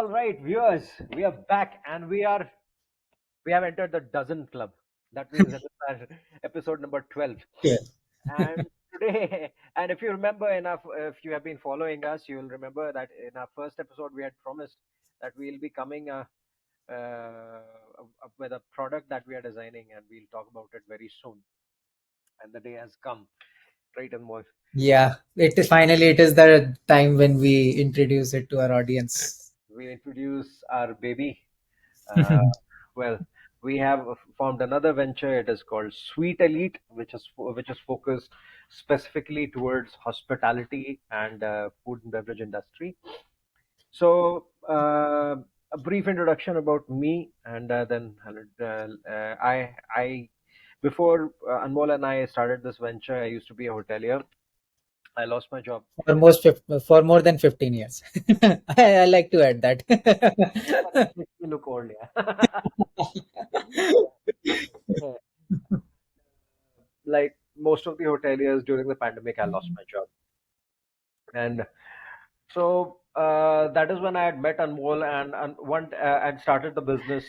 All right, viewers, we are back and we have entered the dozen club. That means that is our episode number 12. Yeah. And today, and if you remember enough, if you have been following us, you will remember that in our first episode we had promised that we'll be coming up with a product that we are designing, and we'll talk about it very soon. And the day has come, right, Anmol? Yeah, it is the time when we introduce it to our audience. We introduce our baby. Uh, well, we have formed another venture. It is called Sweet Elite, which is focused specifically towards hospitality and food and beverage industry. So, a brief introduction about me, and then I before Anmol and I started this venture, I used to be a hotelier. I lost my job. For more than 15 years. I like to add that. Makes me look old, yeah. Yeah. Like most of the hoteliers during the pandemic, I lost my job. And so that is when I had met Anmol and and started the business.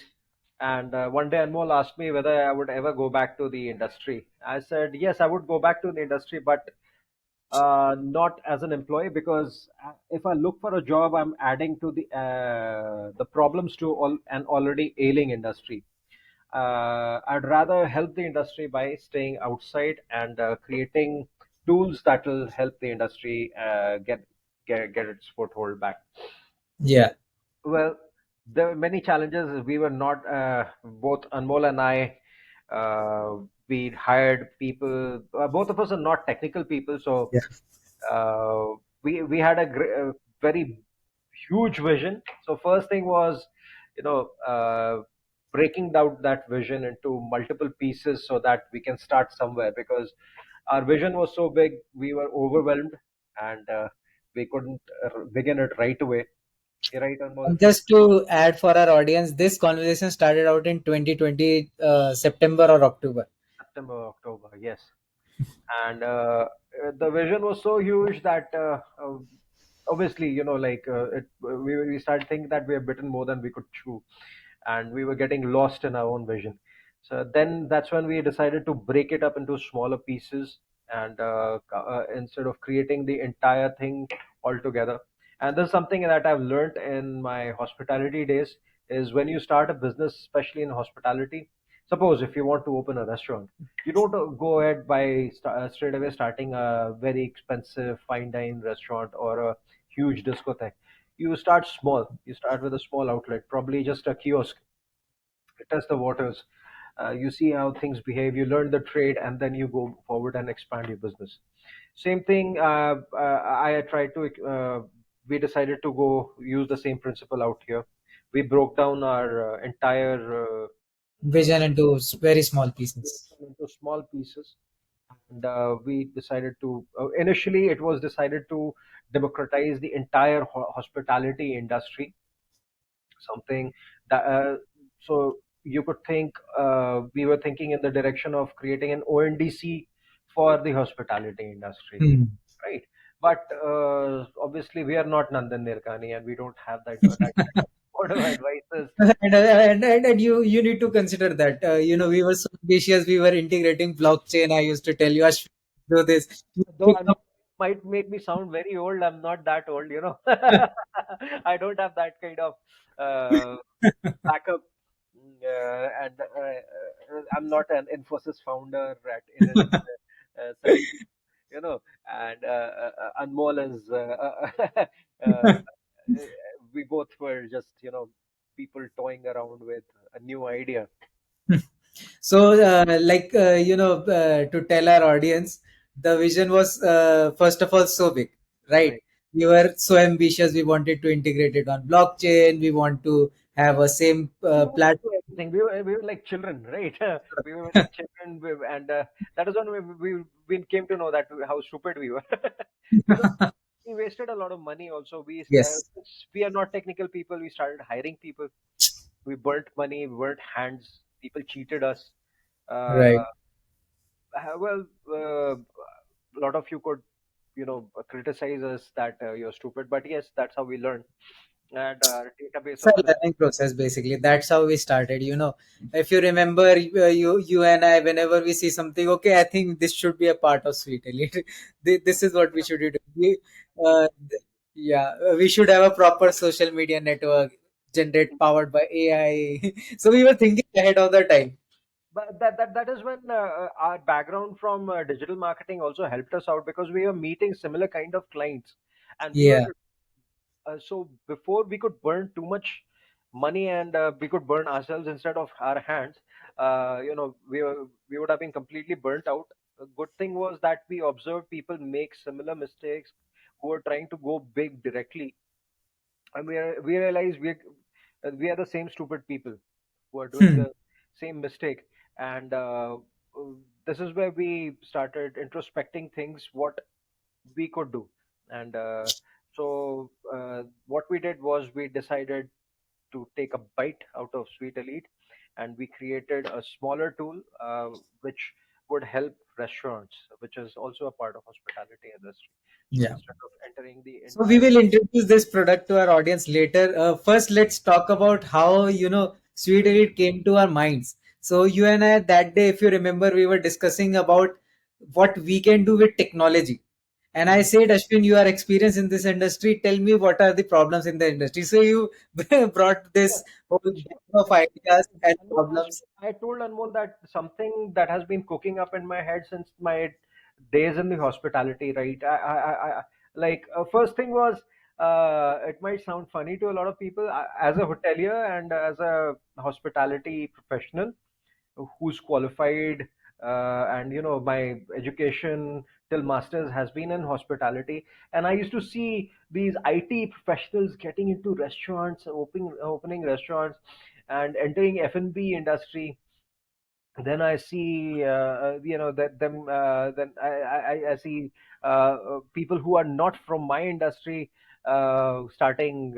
And one day Anmol asked me whether I would ever go back to the industry. I said, yes, I would go back to the industry, but not as an employee, because if I look for a job, I'm adding to the problems to an already ailing industry. I'd rather help the industry by staying outside and creating tools that will help the industry get its foothold back. Yeah. Well, there were many challenges. We were not both Anmol and I. We hired people. Both of us are not technical people, so Yeah. we had a very huge vision. So first thing was, breaking down that vision into multiple pieces so that we can start somewhere, because our vision was so big, we were overwhelmed, and we couldn't begin it right away. You're right, Anmol. And just to add for our audience, this conversation started out in 2020, September or October. September, October, yes. And the vision was so huge that obviously, we started thinking that we have bitten more than we could chew, and we were getting lost in our own vision. So then that's when we decided to break it up into smaller pieces, and instead of creating the entire thing all together. And this is something that I've learned in my hospitality days, is when you start a business, especially in hospitality. Suppose if you want to open a restaurant, you don't go ahead by straight away starting a very expensive fine dine restaurant or a huge discotheque. You start small. You start with a small outlet, probably just a kiosk. Test the waters. You see how things behave. You learn the trade, and then you go forward and expand your business. Same thing. I tried to. We decided to go use the same principle out here. We broke down our entire Vision into very small pieces. into small pieces, and we decided to initially it was decided to democratize the entire hospitality industry, something that so you could think, we were thinking in the direction of creating an ONDC for the hospitality industry, Hmm. right? But obviously we are not Nandan Nirkani, and we don't have that kind of board of advisors. And you need to consider that we were so ambitious, we were integrating blockchain. I used to tell you, Ashwin, do this. Though I might make me sound very old, I'm not that old. I don't have that kind of uh, backup. And I'm not an Infosys founder in his 70s, and Anmol is, we both were just, people toying around with a new idea. So, to tell our audience, the vision was, first of all, so big, right? Right. We were so ambitious. We wanted to integrate it on blockchain. We want to have a same We wanted to platform. do everything. We were like children, right? We were like children, and that is when we came to know that how stupid we were. Because we wasted a lot of money. Also, Yes, since we are not technical people, we started hiring people. We burnt money, we burnt hands. People cheated us. right. Uh, well, a lot of you could, criticize us that you're stupid, but yes, that's how we learn. and database It's a of business. learning process basically. That's how we started. If you remember, you and I, whenever we see something, okay, I think this should be a part of Sweet Elite. This is what we should do. Yeah, we should have a proper social media network generate powered by AI. So we were thinking ahead of the time. But that is when our background from digital marketing also helped us out, because we were meeting similar kind of clients, and we were Yeah, so before we could burn too much money, and we could burn ourselves instead of our hands. We would have been completely burnt out. A good thing was that we observed people make similar mistakes who are trying to go big directly, and we realize we are the same stupid people who are doing the same mistake. And this is where we started introspecting things what we could do. And what we did was we decided to take a bite out of Sweet Elite, and we created a smaller tool which would help restaurants, which is also a part of hospitality industry. So yeah. instead of entering the So we entire. will introduce this product to our audience later. First, let's talk about how Sweet Elite came to our minds. So you and I that day, if you remember, we were discussing about what we can do with technology. And I Mhm. said, Ashwin, you are experienced in this industry. Tell me what are the problems in the industry. So you brought Yeah. this whole So, bag of ideas and problems. I told Anmol that something that has been cooking up in my head since my days in the hospitality, right? First thing was, it might sound funny to a lot of people. As a hotelier and as a hospitality professional who's qualified, and my education till masters has been in hospitality, and I used to see these IT professionals getting into restaurants, opening restaurants and entering F&B industry. Then I see, that them. Then I see people who are not from my industry starting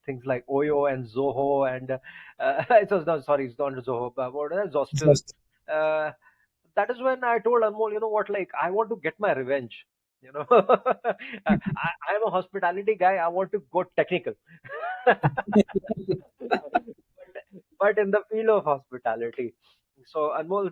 things like Oyo and Zoho, and it was not, sorry, it's not Zoho, but what is it? Zostel. Just Uh, that is when I told Anmol, you know what, like I want to get my revenge. I'm a hospitality guy. I want to go technical. But in the field of hospitality. So Anmol,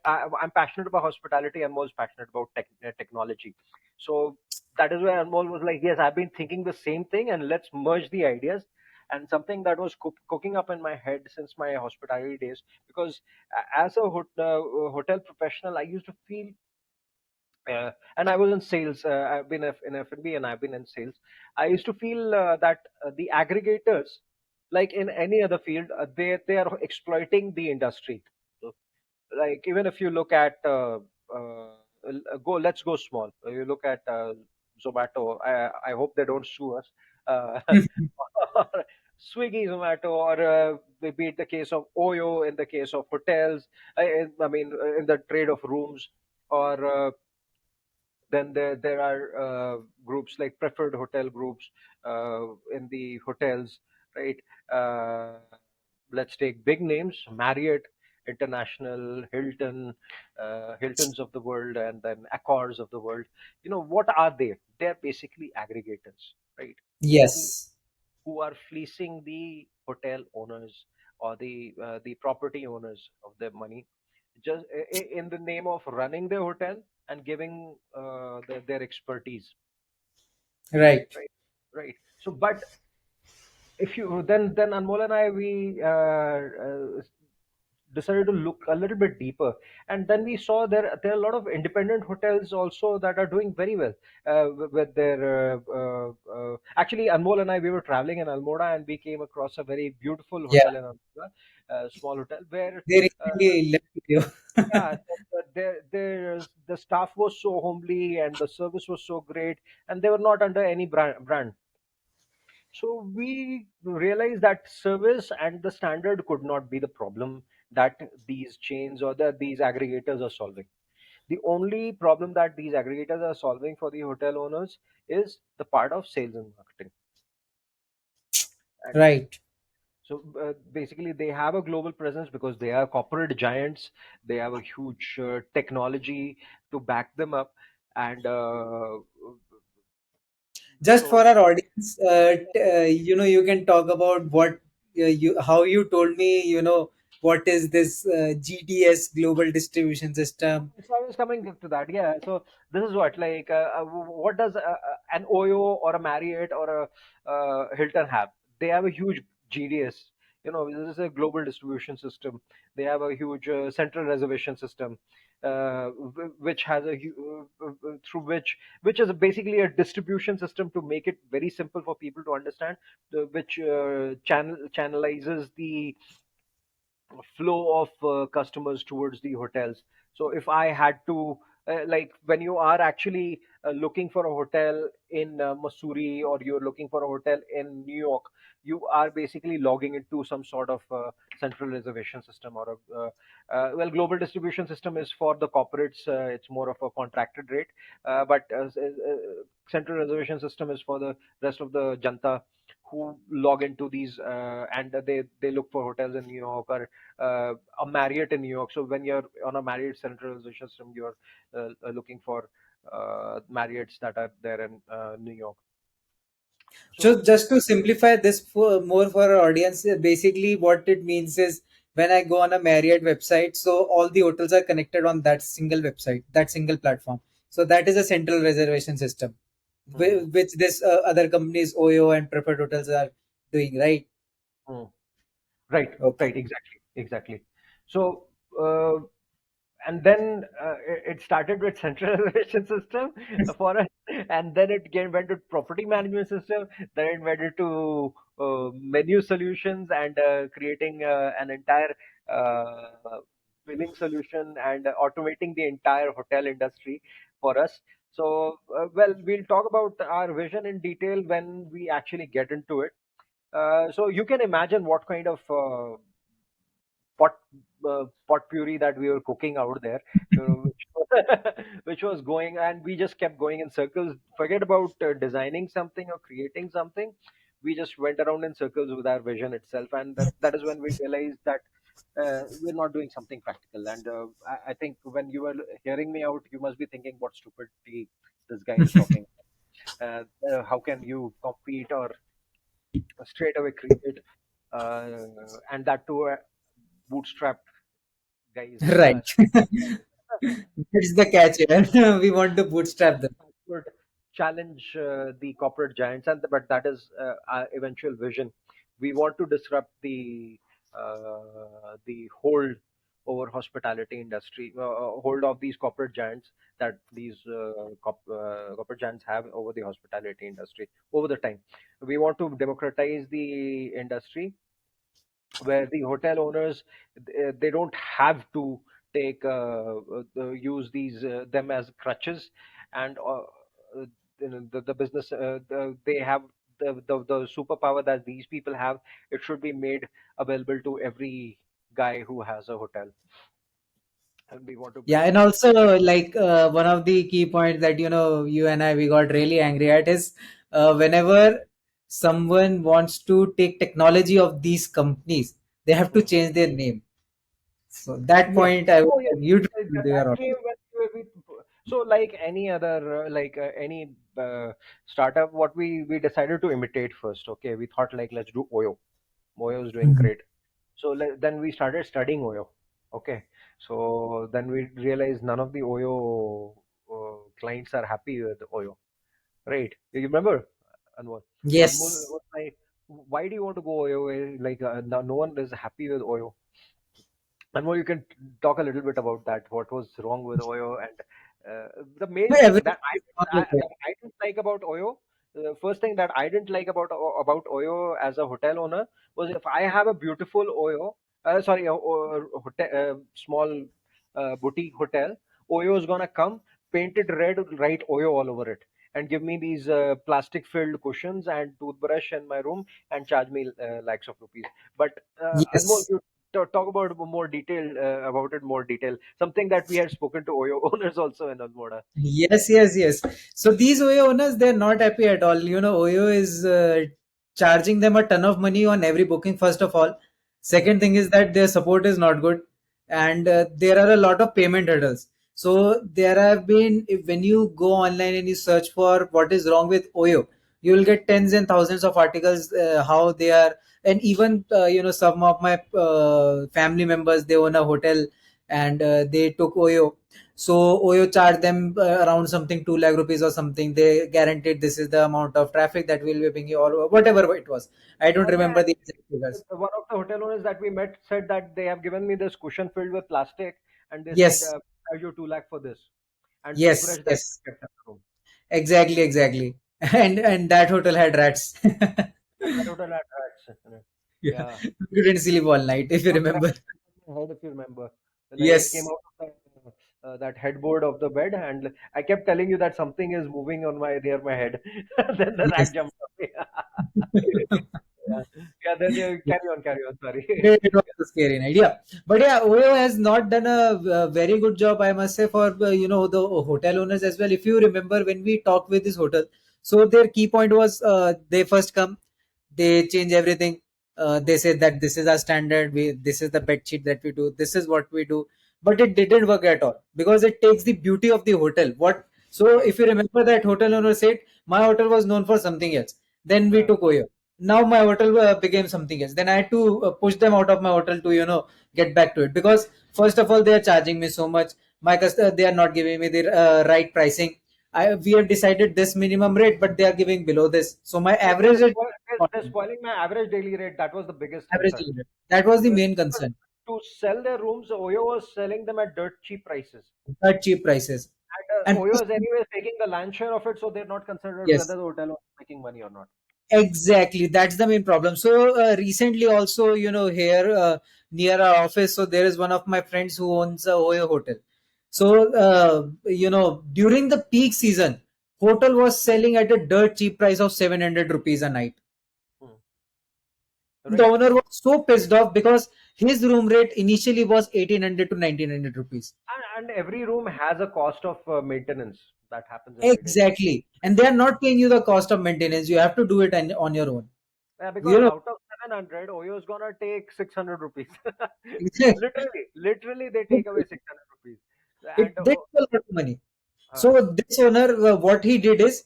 I'm passionate about hospitality. Anmol's passionate about technology. So that is where Anmol was like, yes, I've been thinking the same thing, and let's merge the ideas. And something that was cooking up in my head since my hospitality days, because as a hotel professional, I used to feel, and I was in sales. I've been in F&B, and I've been in sales. I used to feel that the aggregators, like in any other field, they are exploiting the industry. So, like even if you look at let's go small. You look at Zomato. I hope they don't sue us. Uh, or Swiggy, Zomato, or be it the case of Oyo in the case of hotels. I mean, in the trade of rooms, or then there are groups like preferred hotel groups in the hotels, right? Uh, let's take big names: Marriott International, Hilton, Hiltons of the world, and then Accors of the world. What are they? They're basically aggregators, right? Who yes, who are fleecing the hotel owners or the property owners of their money, just in the name of running their hotel and giving their expertise, right. right? Right. So, but if you then Anmol and I, we decided to look a little bit deeper, and then we saw there are a lot of independent hotels also that are doing very well with their actually, Anmol and I, we were traveling in Almora, and we came across a very beautiful Yeah, hotel in Almora, a small hotel where they uh, recently left you. yeah, the staff was so homely and the service was so great, and they were not under any brand. So we realized that service and the standard could not be the problem that these chains or these aggregators are solving. The only problem that these aggregators are solving for the hotel owners is the part of sales and marketing. And Right. so basically, they have a global presence because they are corporate giants. They have a huge technology to back them up, and Just for So our audience, you can talk about what how you told me, what is this GDS, global distribution system. So I was coming to that. Yeah. So this is what, like, what does an Oyo or a Marriott or a Hilton have? They have a huge GDS. This is a global distribution system. They have a huge central reservation system, which has through which is basically a distribution system to make it very simple for people to understand, which channelizes the flow of customers towards the hotels. So if I had to, like, when you are actually looking for a hotel in Missouri, or you're looking for a hotel in New York, you are basically logging into some sort of central reservation system, or a well, global distribution system is for the corporates. It's more of a contracted rate, but central reservation system is for the rest of the janta who log into these, and they look for hotels in New York, or a Marriott in New York. So when you're on a Marriott centralization system, you're looking for Marriotts that are there in New York. So So just to simplify this for more for our audience, basically what it means is when I go on a Marriott website, so all the hotels are connected on that single website, that single platform. So that is a central reservation system, hmm, which this other companies, Oyo and Preferred Hotels, are doing, right? hmm. Right, Okay. right, exactly, exactly. So uh, and then it started with central reservation system for us, and then went to property management system, then it went into menu solutions, and creating an entire billing solution, and automating the entire hotel industry for us. So well, we'll talk about our vision in detail when we actually get into it. So you can imagine what kind of pot pot puree that we were cooking out there, which was going, and we just kept going in circles. Forget about designing something or creating something. We just went around in circles with our vision itself, and that is when we realized that we're not doing something practical. And I think when you were hearing me out, you must be thinking, what stupidity this guy is talking. How can you compete or straight away create, uh, and that too, bootstrapped guys like Right. us That's the catch here. We want to bootstrap them. would challenge the corporate giants, but that is our eventual vision. We want to disrupt the hold over hospitality industry, hold of these corporate giants that these corporate giants have over the hospitality industry over the time. We want to democratize the industry, where the hotel owners, they don't have to take use these them as crutches, and the business, they have the superpower that these people have. It should be made available to every guy who has a hotel, and we want to Yeah, bring and that. also like one of the key points that you and I we got really angry at is whenever someone wants to take technology of these companies, they have to Hmm. change their name. So that Yes. point I would Oh, yes. like you to That do your that own. came when so like any other, like any startup, what we decided to imitate first. Okay, we thought, like, let's do Oyo. Oyo is doing Mhm. great. So then we started studying Oyo. Okay, so then we realized none of the Oyo clients are happy with Oyo. Right? You remember, Anmol? Anmol Yes. was like, "Why do you want to go Oyo? Like, no one is happy with Oyo." And more, you can talk a little bit about that. What was wrong with Oyo, and the main thing Everything that is all okay. I didn't like about Oyo. The first thing that I didn't like about Oyo as a hotel owner was, if I have a beautiful Oyo, sorry, a hotel, small boutique hotel, Oyo is gonna come, paint it red, write Oyo all over it, and give me these plastic filled cushions and toothbrush in my room, and charge me lakhs of rupees. But Anmol, Yes. you talk about more detail, about it more detail. Something that we had spoken to Oyo owners also in Almoda. Yes, yes, yes. So these Oyo owners, they're not happy at all. Oyo is charging them a ton of money on every booking, first of all. Hmm. Second thing is that their support is not good. And there are a lot of payment hurdles. So there have been, when you go online and you search for what is wrong with Oyo, you will get tens and thousands of articles how they are. And even some of my family members, they own a hotel, and they took Oyo. So Oyo charged them around something 2 lakh rupees or something. They guaranteed this is the amount of traffic that will be bringing, or whatever it was. I don't Yeah, remember the exact figures. one of the hotel owners that we met said that they have given me this cushion filled with plastic, and they said, Yes, "Charge you 2 lakh for this," and yes, toothbrush that yes. kept in the room. Exactly, exactly. And that hotel had rats. And that hotel had rats. Yeah, Yeah. you didn't sleep all night, if you Got remember. rats in my head, if you remember. Like it came Yes, out of that headboard of the bed, and I kept telling you that something is moving on my near my head. Then the rat yes. jumped on me. Yeah. Yeah. Then you carry on. Sorry. It was a scary night. Yeah, but yeah, Oyo has not done a very good job, I must say, for the hotel owners as well. If you remember when we talked with this hotel, so their key point was they first come, they change everything. They Hmm. said that this is our standard. This is the bed sheet that we do. This is what we do. But it didn't work at all because it takes the beauty of the hotel. What? So Right. if you remember, that hotel owner said my hotel was known for something else. Then we Uh, took Oyo. Now my hotel became something else. Then I had to push them out of my hotel to get back to it, because first of all they are charging me so much. My customer, they are not giving me the right pricing. We have decided this minimum rate, but they are giving below this. So my yeah, average rate they're spoiling my average daily rate. That was the biggest average concern. rate. That was the Because main concern. to sell their rooms, Oyo was selling them at dirt cheap prices. At cheap prices. And And Oyo is anyway taking the land share of it, so they're not considered whether yes, the hotel was making money or not. exactly. That's the main problem. So recently also, here near our office, so there is one of my friends who owns a Oyo hotel. So during the peak season, hotel was selling at a dirt cheap price of 700 rupees a night. Hmm. The Right. owner was so pissed off because his room rate initially was 1800 to 1900 rupees. And every room has a cost of maintenance that happens every day. Exactly. And they are not paying you the cost of maintenance. You have to do it on your own. Yeah, because You know, out of 700, Oyo is gonna take 600 rupees. Literally, they take away 600 rupees. And they take a lot of money. uh, So this owner, what he did is,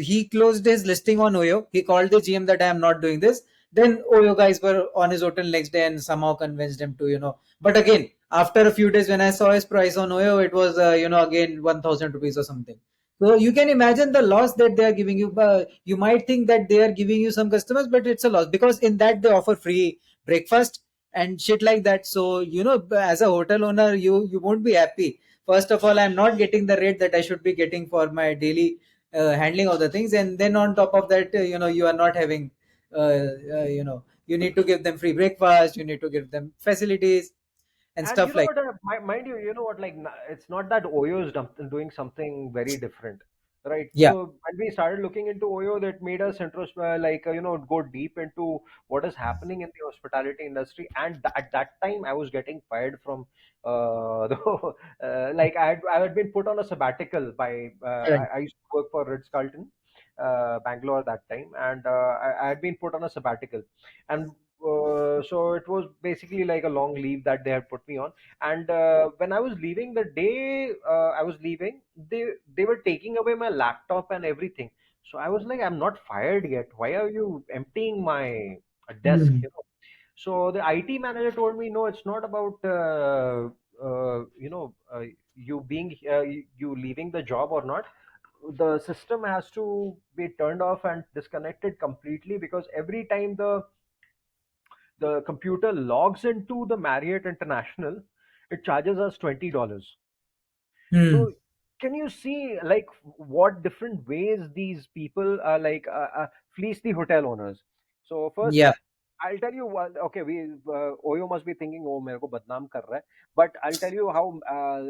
he closed his listing on Oyo. He called the GM that I am not doing this. Then Oyo guys were on his hotel next day and somehow convinced him to. But again, after a few days, when I saw his price on Oyo, it was again 1,000 rupees or something. So you can imagine the loss that they are giving you. You might think that they are giving you some customers, but it's a loss because in that they offer free breakfast and shit like that. So as a hotel owner, you won't be happy. First of all, I'm not getting the rate that I should be getting for my daily handling of the things, and then on top of that, you are not having, you need to give them free breakfast, you need to give them facilities and And you stuff know like. what, mind you, you know what, like, it's not that Oyo is doing something very different, right? Yeah, So when we started looking into Oyo, that made us go deep into what is happening in the hospitality industry. And at that time, I was getting fired from, like I had been put on a sabbatical by, right. I used to work for Ritz Carlton, Bangalore at that time, and I had been put on a sabbatical, and so it was basically like a long leave that they had put me on. And when I was leaving, the day I was leaving, they were taking away my laptop and everything. So I was like, I'm not fired yet. Why are you emptying my desk? Hmm. So the IT manager told me, no, it's not about you being you leaving the job or not. The system has to be turned off and disconnected completely, because every time the computer logs into the Marriott International, it charges us $20. Hmm. So can you see like what different ways these people are like fleece the hotel owners? So first, Yeah, I'll tell you what. Okay, Oyo must be thinking, "Oh, मेरे को बदनाम कर रहा है." But I'll tell you how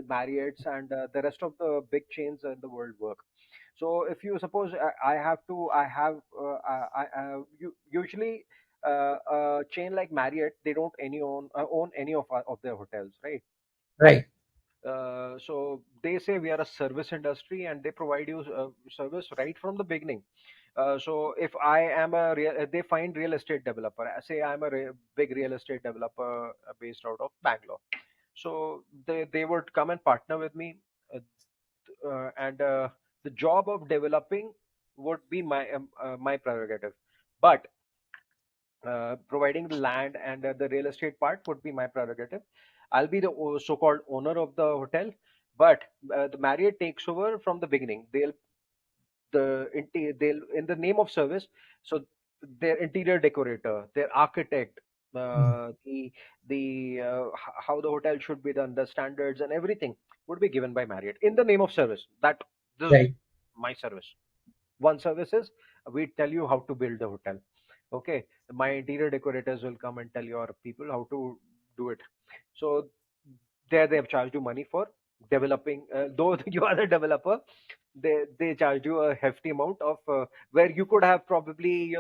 Marriott's and the rest of the big chains in the world work. So if you suppose I have usually a chain like Marriott, they don't own any of their hotels, right? right. So they say we are a service industry, and they provide you service right from the beginning. So if I am they find real estate developer. Say I'm a big real estate developer based out of Bangalore. So they would come and partner with me, and the job of developing would be my prerogative, but providing the land and the real estate part would be my prerogative. I'll be the so-called owner of the hotel, but the Marriott takes over from the beginning. They'll in the name of service. So their interior decorator, their architect, Mm. how the hotel should be done, the standards and everything would be given by Marriott in the name of service. That this is Right. my service. One service is we tell you how to build the hotel. Okay, my interior decorators will come and tell your people how to do it. So there they have charged you money for developing. Though you are the developer, they charge you a hefty amount of where you could have probably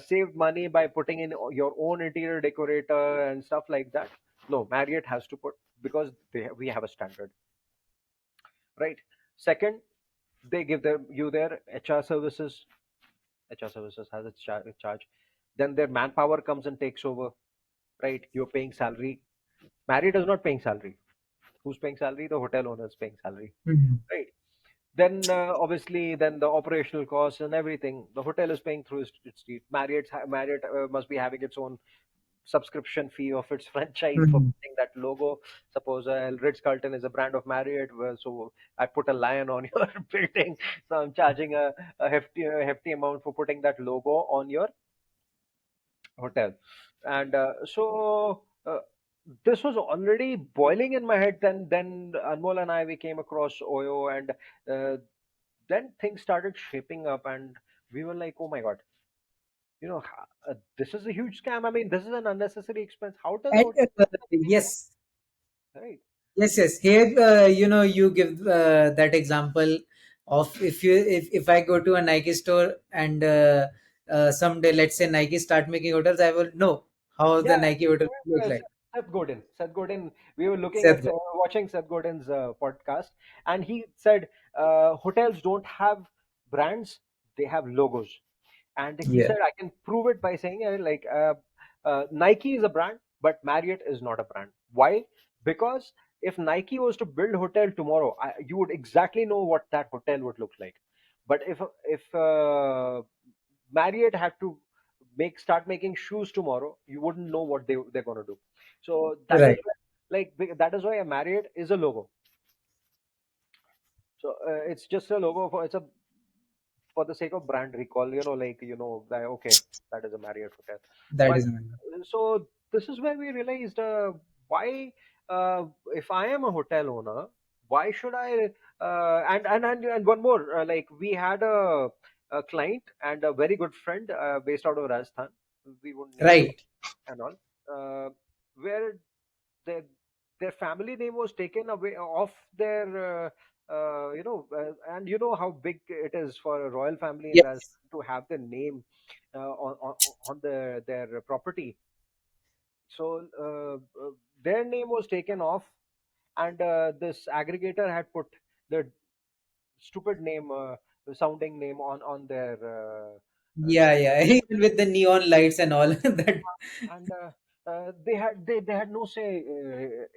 saved money by putting in your own interior decorator and stuff like that. No, Marriott has to put, because we have a standard, right? Second, they give them you their HR services. HR services has its charge. Then their manpower comes and takes over, right? You're paying salary. Marriott is not paying salary. Who's paying salary? The hotel owner is paying salary, Mhm. right? Then obviously, then the operational costs and everything. The hotel is paying through its street. Marriott must be having its own subscription fee of its franchise for Mhm. putting that logo. Suppose Ritz Carlton is a brand of Marriott, so I put a lion on your building, so I'm charging a hefty amount for putting that logo on your hotel. And this was already boiling in my head. Then Anmol and I, we came across Oyo, and uh, then things started shaping up, and we were like, oh my god, this is a huge scam. I mean, this is an unnecessary expense. How does a And hotel pay for yes, it? Right? yes, yes. Here, you give that example of if I go to a Nike store and someday, let's say Nike start making hotels, I will know how the Yeah, Nike hotel look Seth like. Seth Godin. Seth Godin. We were looking Seth at Godin. watching Seth Godin's podcast, and he said hotels don't have brands; they have logos. And he Yeah. said, I can prove it by saying, Nike is a brand, but Marriott is not a brand. Why? Because if Nike was to build hotel tomorrow, you would exactly know what that hotel would look like. But if Marriott had to start making shoes tomorrow, you wouldn't know what they're going to do. So that is Right. that is why a Marriott is a logo. So it's just a logo for the sake of brand recall, that okay, that is a Marriott hotel. That But is amazing. so this is where we realized why, if I am a hotel owner, why should I? And one more, like we had a client and a very good friend based out of Rajasthan. We won't name the Right. and all, where their their family name was taken away off their and you know how big it is for a royal family in Rajasthan Yes. to have their name on their property. So their name was taken off, and this aggregator had put the stupid name, sounding name on their Yeah, yeah. Even with the neon lights and all that. and they had no say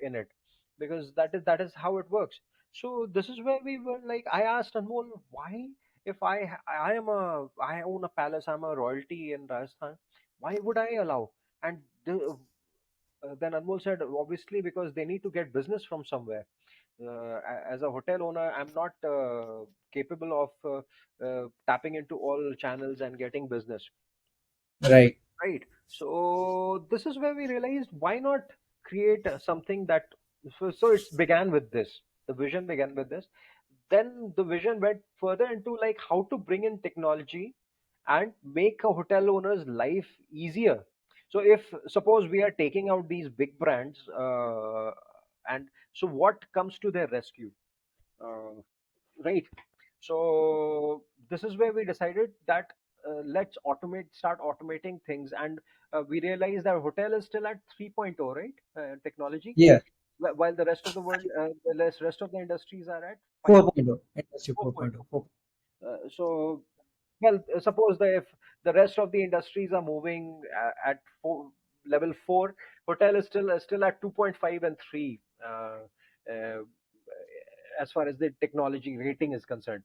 in it, because that is how it works. So this is where we were like, I asked Anmol, why, if I own a palace, I'm a royalty in Rajasthan, why would I allow? And then Anmol said, obviously because they need to get business from somewhere. As a hotel owner, I'm not capable of tapping into all channels and getting business. Right. Right. So this is where we realized, why not create something that. So it began with this. The vision began with this. Then the vision went further into like how to bring in technology and make a hotel owner's life easier. So if suppose we are taking out these big brands, and so what comes to their rescue? Uh, right. So this is where we decided that let's start automating things, and we realized that hotel is still at 3.0, right? Technology, Yeah. while the rest of the world, rest of the industries are at 4.0. Industry 5.4. 4.0. 4. So, well, suppose that if the rest of the industries are moving at level 4, hotel is still at 2.5 and 3, uh, as far as the technology rating is concerned.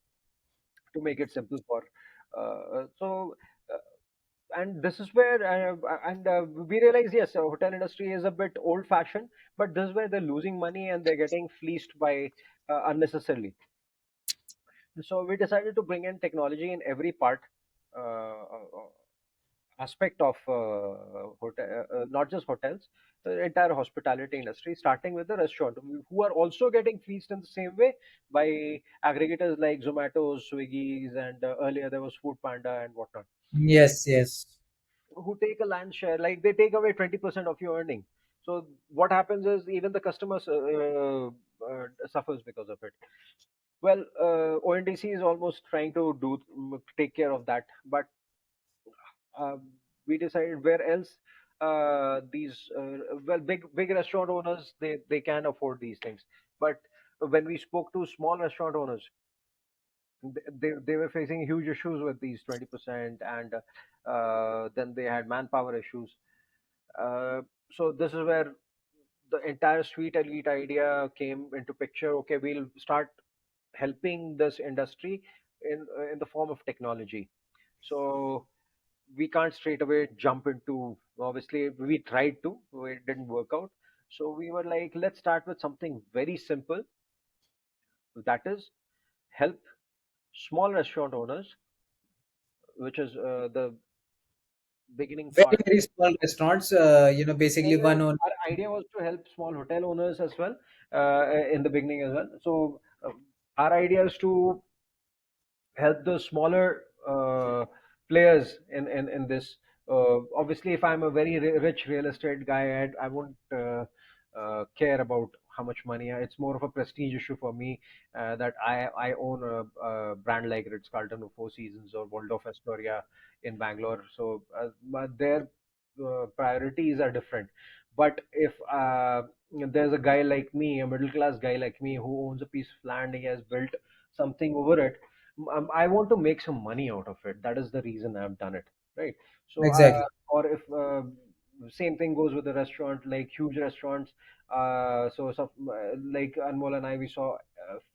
to make it simple for so and this is where and we realize, yes, hotel industry is a bit old fashioned, but this is where they're losing money and they're getting fleeced by unnecessarily. So we decided to bring in technology in every part, aspect of hotel, not just hotels, the entire hospitality industry, starting with the restaurant, who are also getting fleeced in the same way by aggregators like Zomato, Swiggy's, and earlier there was Food Panda and whatnot, Yes, yes. who take a land share, like they take away 20% of your earning. So what happens is even the customers suffers because of it. Well, ONDC is almost trying to take care of that, but we decided where else these well, big restaurant owners, they can afford these things, but when we spoke to small restaurant owners, they were facing huge issues with these 20%, and then they had manpower issues. So this is where the entire Sweet Elite idea came into picture. Okay, we'll start helping this industry in the form of technology. So we can't straight away jump into, obviously we tried to, it didn't work out. So we were like, let's start with something very simple, that is help small restaurant owners, which is the beginning Very, part. very small restaurants, basically one owner. Our idea was to help small hotel owners as well, in the beginning as well. So our idea is to help the smaller players in this. Obviously, if I'm a very rich real estate guy, I won't care about how much money. It's more of a prestige issue for me, that I own a brand like Ritz Carlton or Four Seasons or Waldorf Astoria in Bangalore. So but their priorities are different. But if there's a guy like me, a middle class guy like me, who owns a piece of land, he has built something over it. I want to make some money out of it. That is the reason I've done it, right? So, Exactly. or if same thing goes with the restaurant, like huge restaurants. Like Anmol and I, we saw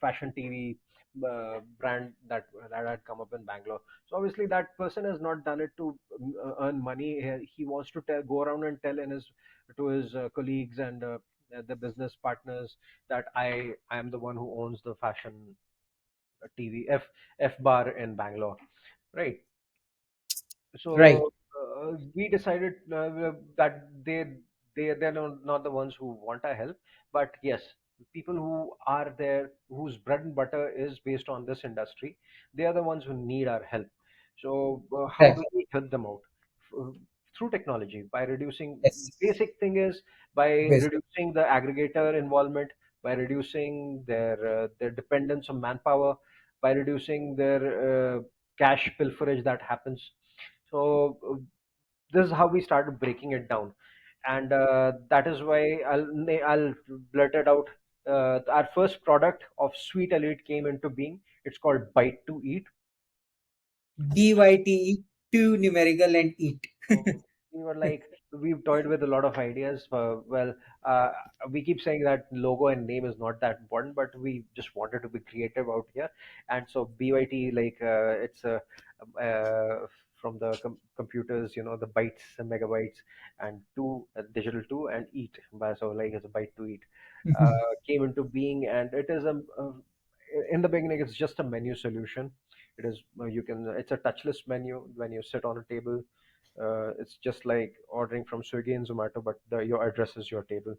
fashion TV brand that had come up in Bangalore. So obviously that person has not done it to earn money. He wants to go around and tell to his colleagues and the business partners that I am the one who owns the fashion TV F bar in Bangalore, right? Right. So we decided that they're not the ones who want our help, but yes, people who are there, whose bread and butter is based on this industry, they are the ones who need our help. So how Right. do we help them out? F- Through technology, by reducing, Yes. basic thing is by Basic. reducing the aggregator involvement, by reducing their dependence on manpower, by reducing their cash pilferage that happens. So this is how we started breaking it down, and that is why I'll blurt it out. Our first product of Sweet Elite came into being. It's called Bite to Eat. BYTE, two numerical and eat. So we were like, we've toyed with a lot of ideas. Well, uh, we keep saying that logo and name is not that important, but we just wanted to be creative out here. And so BYT, like it's from the computers, the bytes and megabytes, and two digital two and eat. So like it's a bite to eat. Came into being, and it is in the beginning it's just a menu solution. It is it's a touchless menu when you sit on a table. It's just like ordering from Swiggy and Zomato, but your address is your table.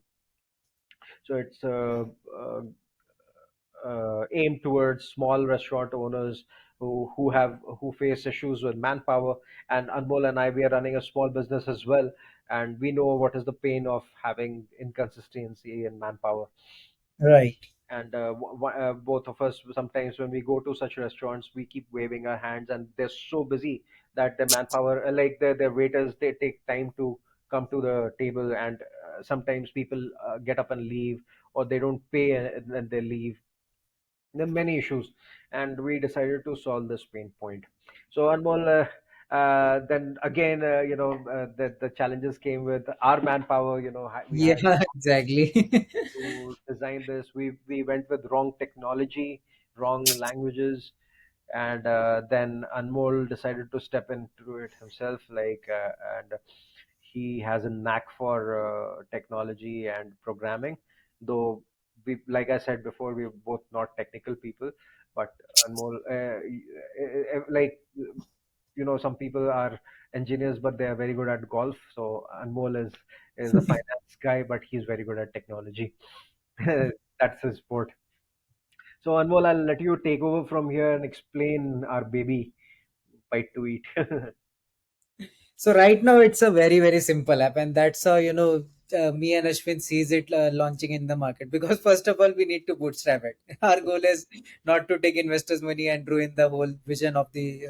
So it's aimed towards small restaurant owners who face issues with manpower. And Anmol and I, we are running a small business as well, and we know what is the pain of having inconsistency in manpower. Right. And both of us, sometimes when we go to such restaurants, we keep waving our hands, and they're so busy that the manpower, like their waiters, they take time to come to the table, and sometimes people get up and leave, or they don't pay and then they leave. There are many issues, and we decided to solve this pain point. So Anmol, then again, the challenges came with our manpower. We had Yeah, exactly. to design this. We went with wrong technology, wrong languages. and then Anmol decided to step into it himself, and he has a knack for technology and programming. Though, like I said before, we're both not technical people, but Anmol, like some people are engineers, but they are very good at golf. So Anmol is a finance guy, but he's very good at technology. That's his sport. So Anmol, I'll let you take over from here and explain our baby bite to eat. So right now it's a very very simple app, and that's how me and Ashwin sees it launching in the market. Because first of all, we need to bootstrap it. Our goal is not to take investors' money and ruin the whole vision of the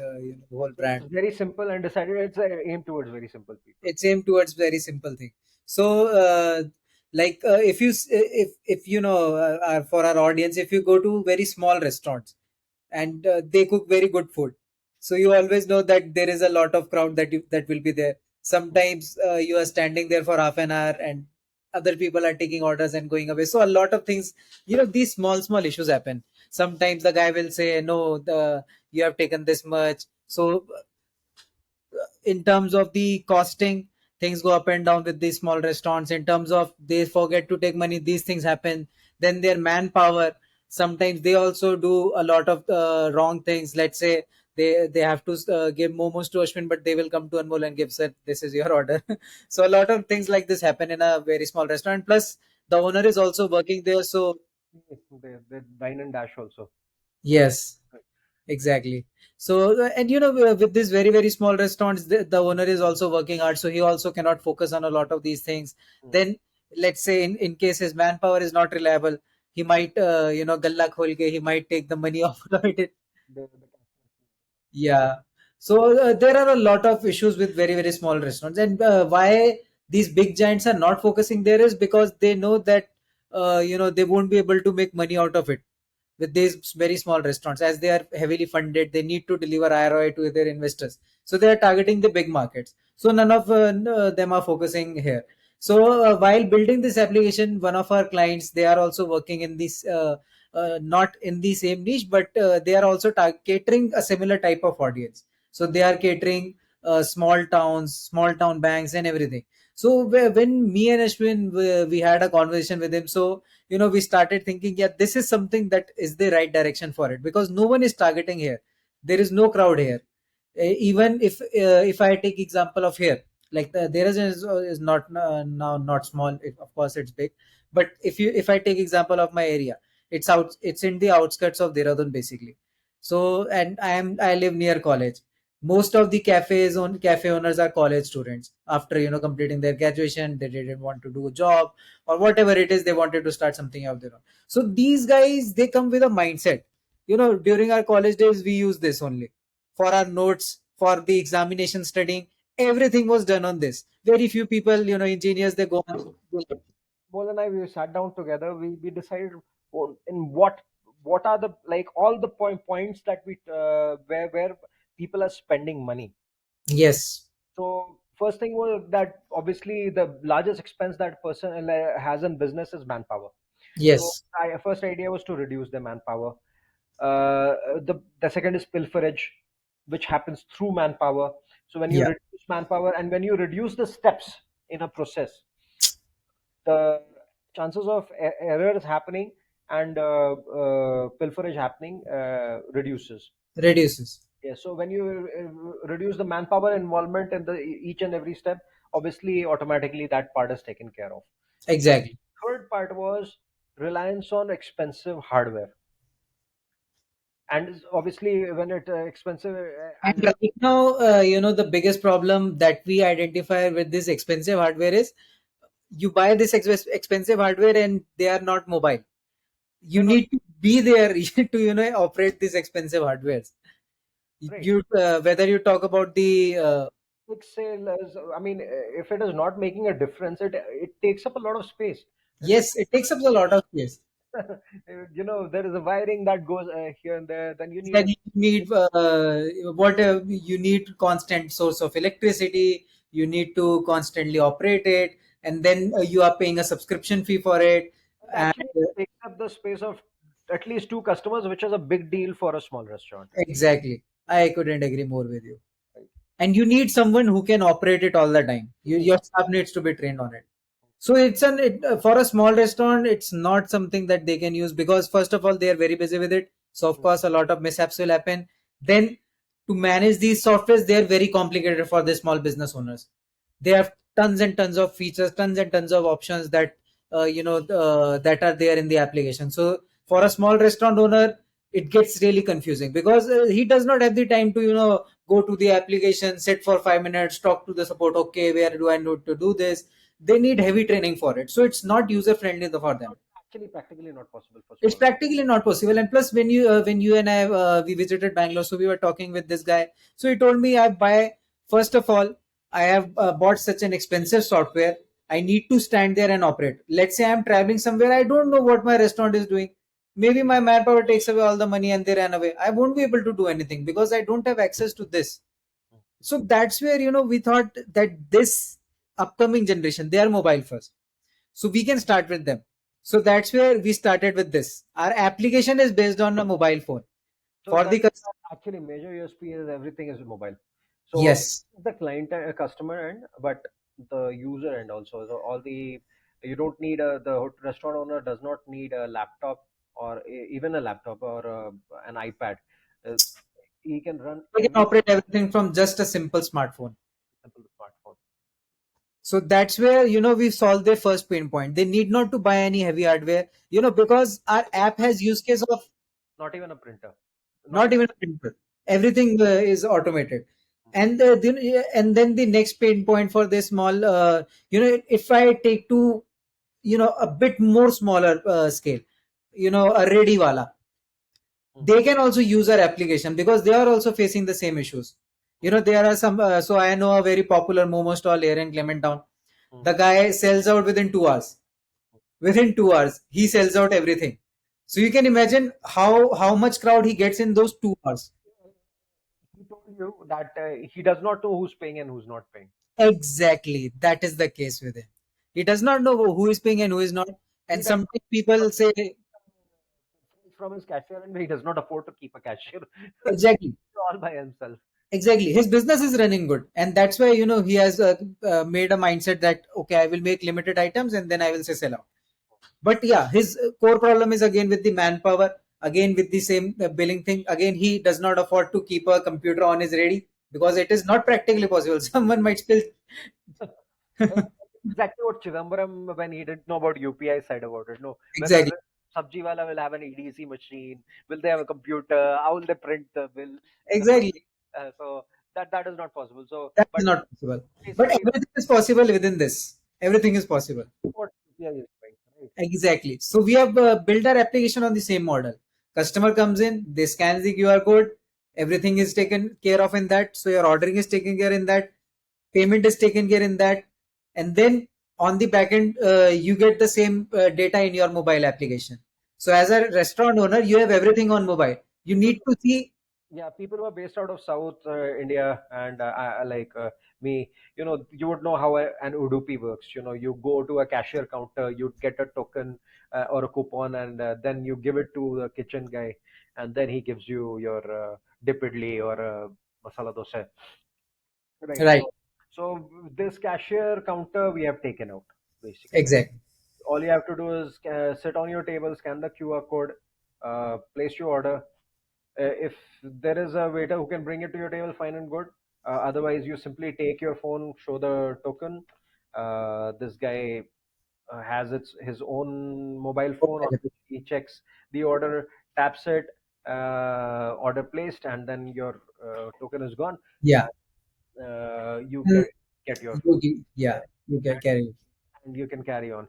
whole It's brand. very simple and decided it's aimed towards very simple people. It's aimed towards very simple thing. So if if for our audience, if you go to very small restaurants and they cook very good food, so you always know that there is a lot of crowd that will be there. Sometimes you are standing there for half an hour and other people are taking orders and going away. So a lot of things, these small issues happen. Sometimes the guy will say no, the you have taken this much. So in terms of the costing, things go up and down with these small restaurants. In terms of they forget to take money, these things happen. Then their manpower, sometimes they also do a lot of wrong things. Let's say they have to give momos to Ashwin, but they will come to Anmol and give, said this is your order. So a lot of things like this happen in a very small restaurant. Plus the owner is also working there, so They dine and dash also. yes. Exactly. So, and with these very, very small restaurants, the owner is also working hard. So he also cannot focus on a lot of these things. Hmm. Then, let's say in case his manpower is not reliable, he might, galla khol ke, he might take the money off of it. The Yeah. So there are a lot of issues with very, very small restaurants. And why these big giants are not focusing there is because they know that, they won't be able to make money out of it with these very small restaurants. As they are heavily funded, they need to deliver ROI to their investors, so they are targeting the big markets. So none of them are focusing here. So while building this application, one of our clients, they are also working in this not in the same niche, but they are also catering a similar type of audience. So they are catering small towns, small town banks and everything. So when me and Ashwin, we had a conversation with him, so we started thinking, yeah, this is something that is the right direction for it, because no one is targeting here. There is no crowd here. Even if I take example of here, like there is not now not small, of course it's big. But if I take example of my area, it's in the outskirts of Dehradun basically. So, and I live near college. Most of the cafe owners are college students. After completing their graduation, they didn't want to do a job or whatever it is, they wanted to start something of their own. So these guys, they come with a mindset. During our college days, we use this only for our notes, for the examination studying. Everything was done on this. Very few people, engineers, they go on. Paul and I, we sat down together. We decided in what are the like all the points that where people are spending money. Yes, So first thing was that obviously the largest expense that person has in business is manpower. So yes, first idea was to reduce the manpower. The second is pilferage, which happens through manpower. So when you yeah, reduce manpower and when you reduce the steps in a process, the chances of errors happening and pilferage happening reduces. reduces. Yeah, so when you reduce the manpower involvement in the each and every step, obviously automatically that part is taken care of. The Exactly. third part was reliance on expensive hardware, and obviously when it expensive And and right now, the biggest problem that we identify with this expensive hardware is you buy this expensive hardware and they are not mobile. You they're not need to be there to operate these expensive hardwares. great. You whether you talk about the Quick sale is, I mean, if it is not making a difference, it takes up a lot of space. And yes, it takes up a lot of space. there is a wiring that goes here and there. Then you need Then a you need you need constant source of electricity. You need to constantly operate it, and then you are paying a subscription fee for it. it And actually takes up the space of at least two customers, which is a big deal for a small restaurant. Exactly. I couldn't agree more with you. Right. And you need someone who can operate it all the time. Hmm. Your staff needs to be trained on it. So for a small restaurant, it's not something that they can use because first of all, they are very busy with it. So of Hmm. course, a lot of mishaps will happen. Then to manage these softwares, they are very complicated for the small business owners. They have tons and tons of features, tons and tons of options that that are there in the application. So for a small restaurant owner, it gets really confusing because he does not have the time to go to the application, sit for 5 minutes, talk to the support. Okay, where do I need to do this? They need heavy training for it, so it's not user friendly for them. Actually, practically not possible for It's small. practically not possible. And plus, when you and I we visited Bangalore, so we were talking with this guy. So he told me, I buy first of all, I have bought such an expensive software. I need to stand there and operate. Let's say I'm traveling somewhere, I don't know what my restaurant is doing. Maybe my manpower takes away all the money and they ran away. I won't be able to do anything because I don't have access to this. So that's where we thought that this upcoming generation, they are mobile first, so we can start with them. So that's where we started with this. Our application is based on a mobile phone So for the customer. actually major USP is everything is mobile. So Yes, the client, customer end, but the user end also. So all the you don't need the restaurant owner does not need a laptop or even a laptop or an iPad. Uh, he can run they can every operate everything from just a simple smartphone. simple smartphone. So that's where we solve their first pain point. They need not to buy any heavy hardware, because our app has use case of Not even a printer. Not not even. even a printer. Everything is automated. And then the next pain point for this small, if I take to a bit more smaller scale, a ready wala, Mhm, they can also use our application because they are also facing the same issues. There are some, so I know a very popular momo stall here in Clement Town. mhm, The guy sells out within 2 hours. Within 2 hours he sells out everything. So you can imagine how much crowd he gets in those 2 hours. mhm. He told you that he does not know who's paying and who's not paying. Exactly, that is the case with him. He does not know who is paying and who is not. He And does sometimes not people say, from his cashier and he does not afford to keep a cashier exactly, all by himself. exactly, his business is running good, and that's why he has made a mindset that okay, I will make limited items and then I will say sell out. But yeah, his core problem is again with the manpower, again with the same billing thing. Again, he does not afford to keep a computer on his ready because it is not practically possible. Someone might spill. Exactly what Chidambaram when he didn't know about UPI side about it. No, whether Exactly, Sabji wala will have an EDC machine, will they have a computer, how will they print the bill? The exactly. Sabji, so that is not possible. So, That is but not possible. But basically everything is possible within this. Everything is possible. what UPI is doing, right? Exactly. So we have built our application on the same model. Customer comes in, they scan the QR code, everything is taken care of in that. So your ordering is taken care in that, payment is taken care in that, and then on the back end, you get the same data in your mobile application. So as a restaurant owner, you have everything on mobile. You People need to see Yeah, people who are based out of South India and like me, you would know how an Udupi works. You go to a cashier counter, you get a token or a coupon, and then you give it to the kitchen guy, and then he gives you your dip idli or masala dosa. Right. right. So this cashier counter we have taken out basically. Exactly. All you have to do is sit on your table, scan the QR code, place your order. If there is a waiter who can bring it to your table, fine and good. Otherwise, you simply take your phone, show the token. This guy has his own mobile phone on which he checks the order, taps it, order placed, and then your token is gone. Yeah. You Mm, get your food, yeah. You can carry. and you can carry on.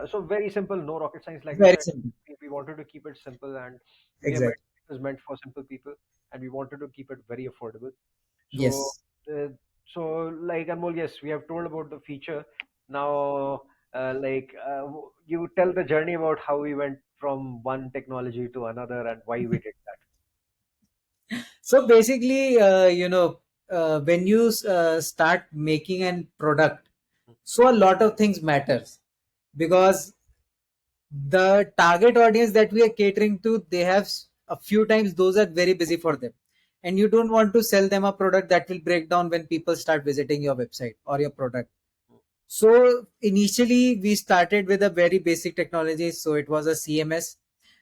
So very simple, no rocket science, like you Very said. simple. We wanted to keep it simple, and we are meant, Exactly. it is meant for simple people, and we wanted to keep it very affordable. So, Yes. uh, so like Anmol, yes, we have told about the feature. Now, you tell the journey about how we went from one technology to another and why we did that. So basically, when you start making an product, so a lot of things matters because the target audience that we are catering to, they have a few times those are very busy for them, and you don't want to sell them a product that will break down when people start visiting your website or your product. So initially we started with a very basic technology, so it was a CMS.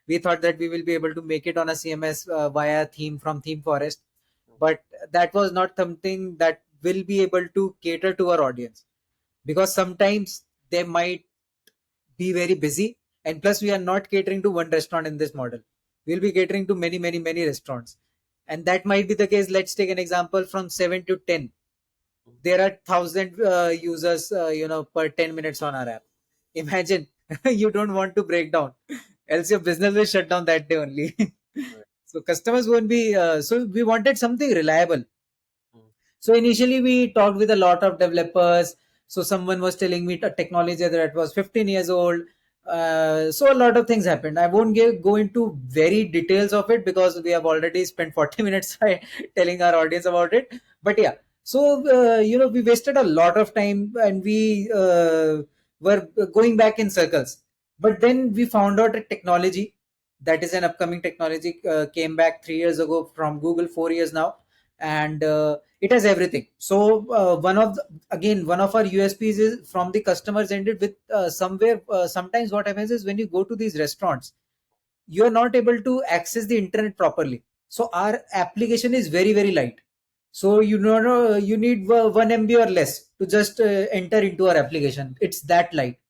We thought that we will be able to make it on a CMS via theme from theme forest, but that was not something that will be able to cater to our audience, because sometimes they might be very busy, and plus we are not catering to one restaurant in this model. We'll be catering to many restaurants, and that might be the case. Let's take an example from 7 to 10. There are 1,000 users per 10 minutes on our app. Imagine, you don't want to break down, else your business will shut down that day only. Right. So customers won't be so we wanted something reliable. Mm, So initially we talked with a lot of developers. So someone was telling me a technology that was 15 years old. So a lot of things happened. I won't go into very details of it because we have already spent 40 minutes telling our audience about it. But yeah, so we wasted a lot of time, and we were going back in circles. But then we found out a technology that is an upcoming technology, came back 3 years ago from Google, 4 years now, and it has everything. So again, one of our USPs is from the customers ended with somewhere. Sometimes what happens is when you go to these restaurants, you are not able to access the internet properly. So our application is very light. So you need 1 MB or less to just enter into our application. It's that light.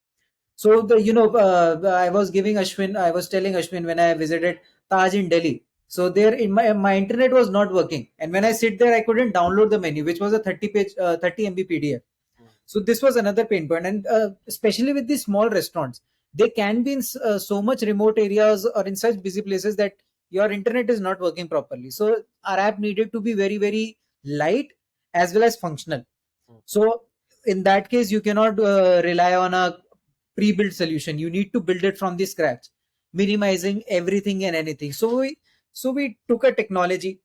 So I was giving Ashwin, I was telling Ashwin when I visited Taj in Delhi. So there, in my internet was not working, and when I sit there, I couldn't download the menu, which was a 30 page, 30 MB PDF. mm, So this was another pain point, and especially with these small restaurants, they can be in so much remote areas or in such busy places that your internet is not working properly. So our app needed to be very light as well as functional. mm, So in that case, you cannot rely on a pre-built solution. You need to build it from the scratch, minimizing everything and anything. So we took a technology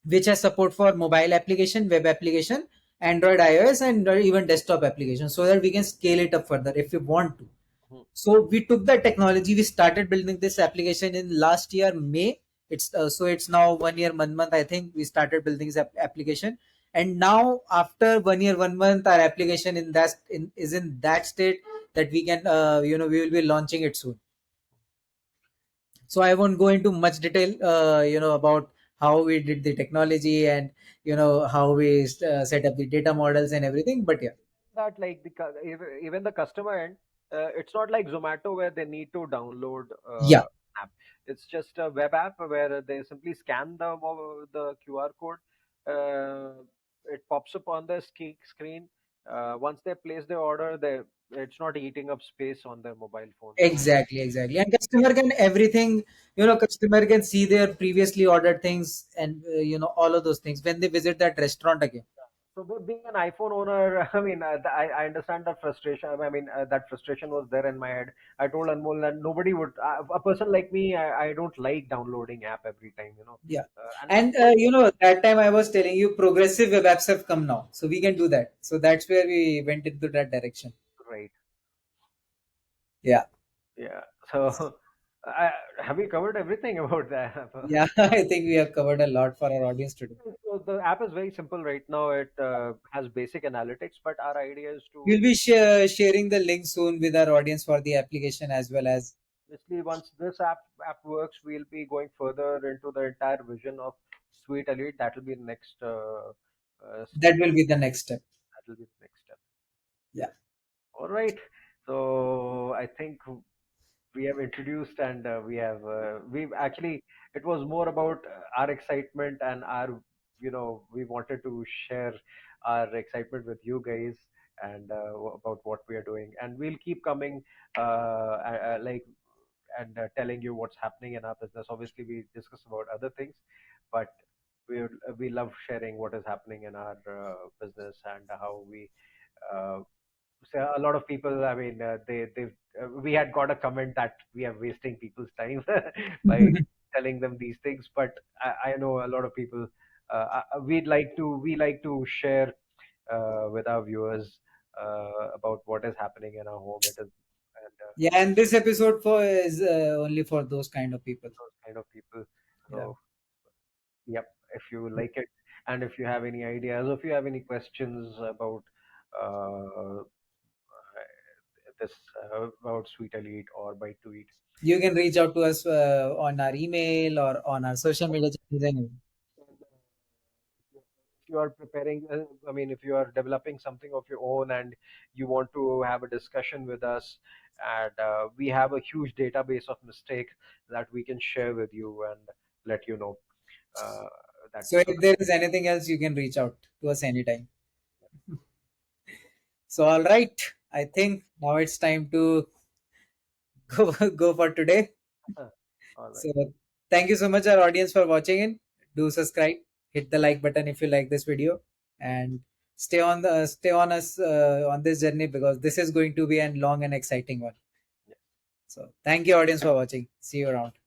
which has support for mobile application, web application, Android, iOS, and even desktop application, so that we can scale it up further if we want to. mm, So we took that technology, we started building this application in last year May. It's now 1 year 1 month, I think we started building this application. And now after 1 year 1 month, our application is in that state that we can we will be launching it soon. So I won't go into much detail about how we did the technology, and how we set up the data models and everything, but yeah. that like even the customer end, it's not like Zomato where they need to download Yeah, app. It's just a web app where they simply scan the QR code. It pops up on the screen. Once they place the order, it's not eating up space on their mobile phone. So exactly, and customer can everything, customer can see their previously ordered things, and all of those things when they visit that restaurant again. So being an iPhone owner, I mean, I understand that frustration. I mean, that frustration was there in my head. I told Anmol that nobody would, a person like me, I don't like downloading app every time, Yeah. and And that time I was telling you progressive web apps have come now. So we can do that. So that's where we went into that direction. right, Yeah. yeah. So, have we covered everything about the app? Yeah. I think we have covered a lot for our audience today. So the app is very simple right now. It has basic analytics, but our idea is to We'll be sharing the link soon with our audience for the application as well as basically once this app works, we'll be going further into the entire vision of Sweet Elite. That will be the next that step. will be the next step. That will be the next step. Yeah. All right. So I think we have introduced and we've actually it was more about our excitement and our we wanted to share our excitement with you guys and about what we are doing, and we'll keep coming like and telling you what's happening in our business. Obviously, we discuss about other things, but we love sharing what is happening in our business and how we. So a lot of people, I mean, we had got a comment that we are wasting people's time by telling them these things, but I know a lot of people. We like to share with our viewers about what is happening in our home. It is Yeah, and this episode for is only for those kind of people. those kind of people. Yeah. So, yep, if you like it, and if you have any ideas, or if you have any questions about uh, this about Sweet Elite or Bite to Eat, You can reach out to us on our email or on our social media channels anyway. and, if you are preparing, I mean, if you are developing something of your own and you want to have a discussion with us, and we have a huge database of mistake that we can share with you and let you know uh, that So so if there is anything else, you can reach out to us anytime. So all right, I think now it's time to go go for today. that all right. So thank you so much, our audience, for watching in. Do subscribe, hit the like button if you like this video, and stay on us on this journey, because this is going to be a long and exciting one. Yeah. So thank you, audience, for watching. See you around.